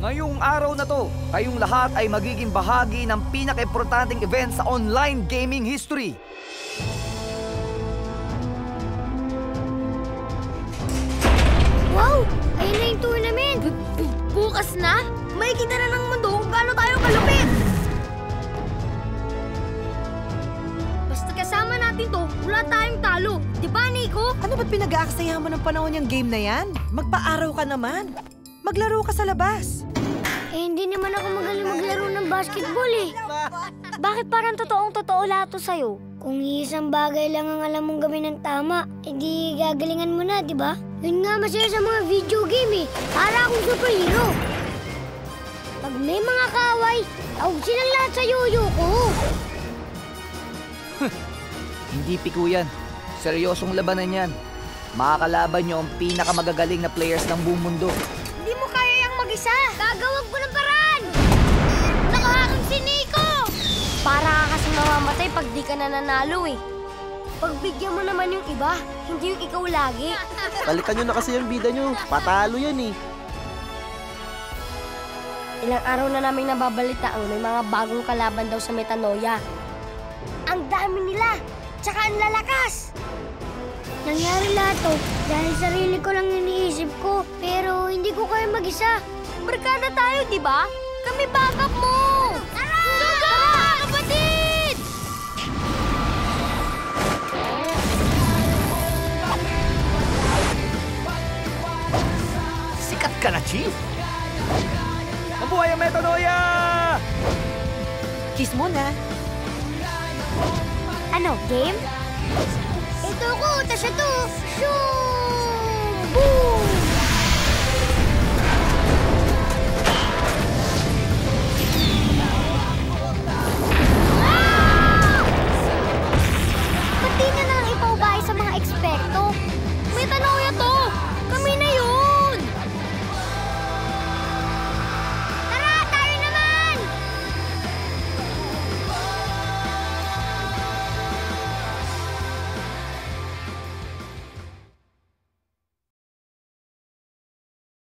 Ngayong araw na to, kayong lahat ay magiging bahagi ng pinaka-importanting event sa online gaming history. Wow! Ayun na yung tournament! Bukas na? May kita na ng mundo kung gaano tayo kalupit! Basta kasama natin to, wala tayong talo. Di ba, Nico? Ano ba't pinag-aaksayahan mo ng panahon yung game na yan? Magpa-araw ka naman. Maglaro ka sa labas. Hindi naman ako magaling maglaro ng basketball eh. Bakit parang totoong-totoo lahat to sa'yo? Kung isang bagay lang ang alam mong gawin ng tama, edi gagalingan mo na, di ba? Yun nga masaya sa mga video game eh. Para akong superhero. Pag may mga kaaway, tawag silang lahat sa yoyo ko. Hindi piko yan. Seryosong labanan yan. Makakalaban nyo ang pinakamagagaling na players ng buong mundo. Hindi mo kaya yung mag-isa. Gagawag ko ng paraan. Nakahakang si Nico. Para ka kasi mamamatay pag di ka nananalo eh. Pagbigyan mo naman yung iba, hindi yung ikaw lagi. Balikan nyo na kasi yung bida nyo. Patalo yan eh. Ilang araw na naming nababalitaan may mga bagong kalaban daw sa Metanoia. Ang dami nila, tsaka ang lalakas. Nangyari lahat to dahil sarili ko lang iniisip ko, pero hindi ko kaya mag-isa. Barkada tayo, di ba? Kami backup mo! Tara! Kapatid! Sikat ka na, Chief! Mabuhay ang Metanoia! Kiss mo na. Ano, game? Ito ko, tas ito. Shoo! Boom!